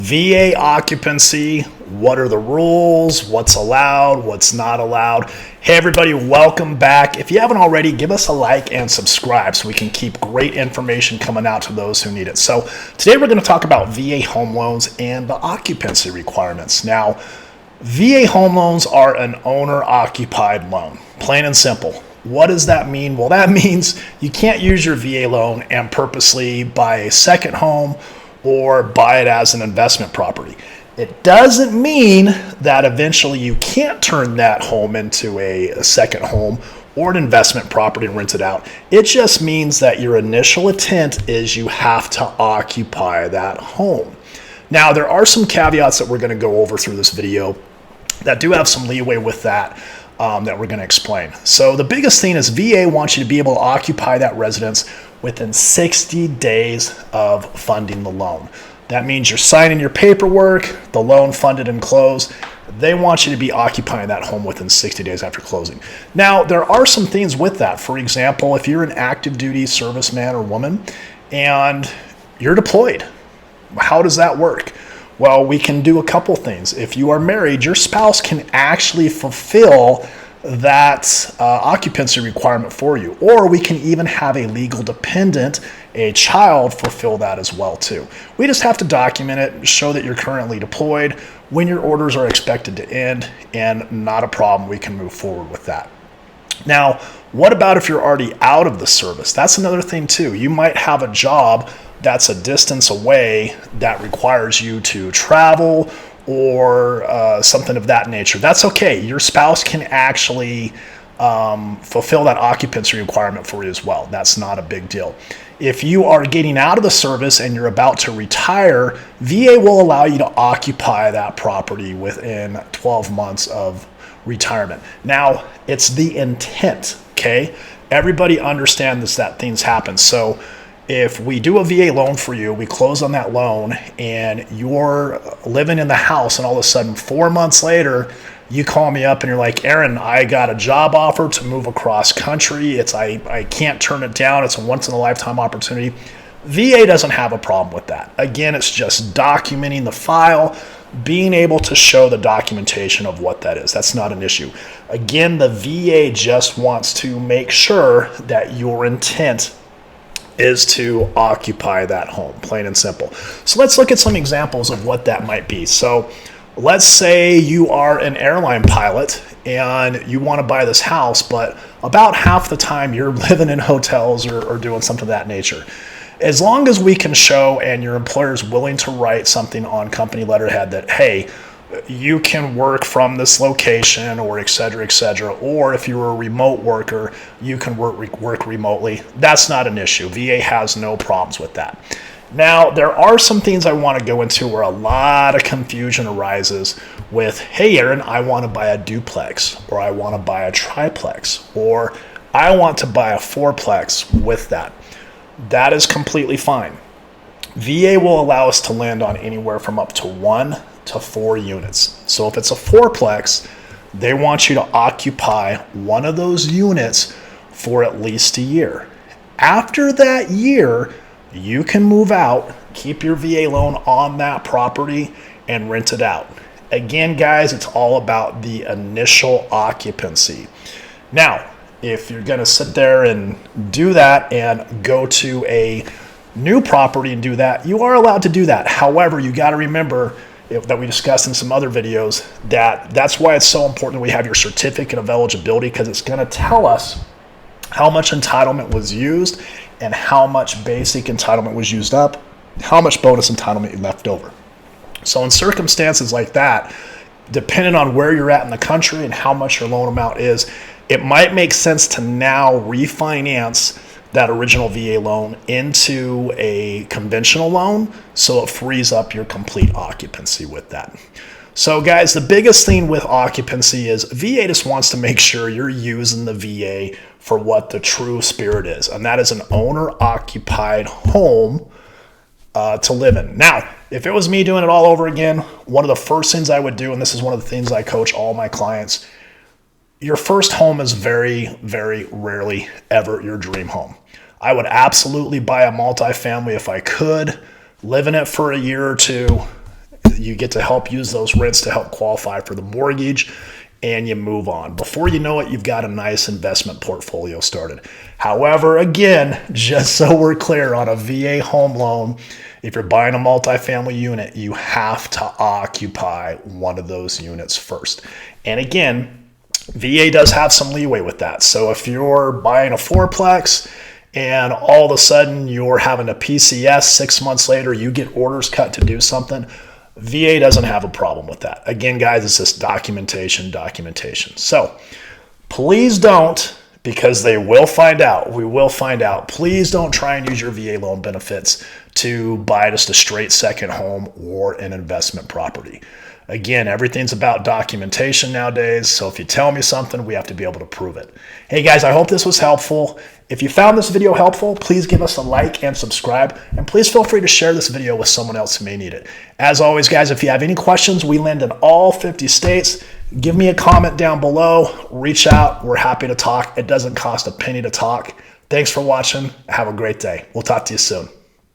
VA occupancy, what are the rules, what's allowed, what's not allowed. Hey everybody, welcome back. If you haven't already, give us a like and subscribe so we can keep great information coming out to those who need it. So today we're going to talk about VA home loans and the occupancy requirements. Now, VA home loans are an owner-occupied loan, plain and simple. What does that mean? Well, that means you can't use your VA loan and purposely buy a second home or buy it as an investment property. It doesn't mean that eventually you can't turn that home into a second home or an investment property and rent it out. It just means that your initial intent is you have to occupy that home. Now, there are some caveats that we're going to go over through this video that do have some leeway with that that we're going to explain. So the biggest thing is VA wants you to be able to occupy that residence within 60 days of funding the loan. That means you're signing your paperwork, the loan funded and closed. They want you to be occupying that home within 60 days after closing. Now, there are some things with that. For example, if you're an active duty serviceman or woman and you're deployed, how does that work? Well, we can do a couple things. If you are married, your spouse can actually fulfill that occupancy requirement for you. Or we can even have a legal dependent, a child, fulfill that as well too. We just have to document it, show that you're currently deployed, when your orders are expected to end, and not a problem. We can move forward with that. Now, what about if you're already out of the service? That's another thing too. You might have a job that's a distance away that requires you to travel or something of that nature. That's okay. Your spouse can actually fulfill that occupancy requirement for you as well. That's not a big deal. If you are getting out of the service and you're about to retire, VA will allow you to occupy that property within 12 months of retirement. Now, it's the intent, okay? Everybody understands that things happen. So if we do a VA loan for you, we close on that loan, and you're living in the house, and all of a sudden 4 months later, you call me up and you're like, Aaron, I got a job offer to move across country. I can't turn it down. It's a once in a lifetime opportunity. VA doesn't have a problem with that. Again, it's just documenting the file, being able to show the documentation of what that is. That's not an issue. Again, the VA just wants to make sure that your intent is to occupy that home, plain and simple. So let's look at some examples of what that might be. So let's say you are an airline pilot and you want to buy this house, but about half the time you're living in hotels or doing something of that nature. As long as we can show and your employer is willing to write something on company letterhead that, hey, you can work from this location, or et cetera, or if you're a remote worker, you can work remotely. That's not an issue. VA has no problems with that. Now, there are some things I want to go into where a lot of confusion arises with, hey, Aaron, I want to buy a duplex, or I want to buy a triplex, or I want to buy a fourplex with that. That is completely fine. VA will allow us to land on anywhere from up to 1 to 4 units. So if it's a fourplex, they want you to occupy one of those units for at least a year. After that year, you can move out, keep your VA loan on that property, and rent it out. Again, guys, it's all about the initial occupancy. Now, if you're going to sit there and do that and go to a new property and do that, you are allowed to do that. However, you got to remember that we discussed in some other videos that's why it's so important that we have your certificate of eligibility, because it's going to tell us how much entitlement was used and how much basic entitlement was used up, how much bonus entitlement you left over. So in circumstances like that, depending on where you're at in the country and how much your loan amount is, it might make sense to now refinance that original VA loan into a conventional loan so it frees up your complete occupancy with that. So guys, the biggest thing with occupancy is VA just wants to make sure you're using the VA for what the true spirit is, and that is an owner-occupied home to live in. Now, if it was me doing it all over again, one of the first things I would do, and this is one of the things I coach all my clients, your first home is very, very rarely ever your dream home. I would absolutely buy a multifamily if I could, live in it for a year or two, You get to help use those rents to help qualify for the mortgage, and you move on. Before you know it, you've got a nice investment portfolio started. However, again, just so we're clear, on a VA home loan, if you're buying a multifamily unit, you have to occupy one of those units first. And again, VA does have some leeway with that. So if you're buying a fourplex and all of a sudden you're having a PCS 6 months later, you get orders cut to do something, VA doesn't have a problem with that. Again, guys, it's just documentation. So please don't, because they will find out. We will find out. Please don't try and use your VA loan benefits to buy just a straight second home or an investment property. Again, everything's about documentation nowadays. So if you tell me something, we have to be able to prove it. Hey guys, I hope this was helpful. If you found this video helpful, please give us a like and subscribe. And please feel free to share this video with someone else who may need it. As always, guys, if you have any questions, we lend in all 50 states. Give me a comment down below. Reach out. We're happy to talk. It doesn't cost a penny to talk. Thanks for watching. Have a great day. We'll talk to you soon.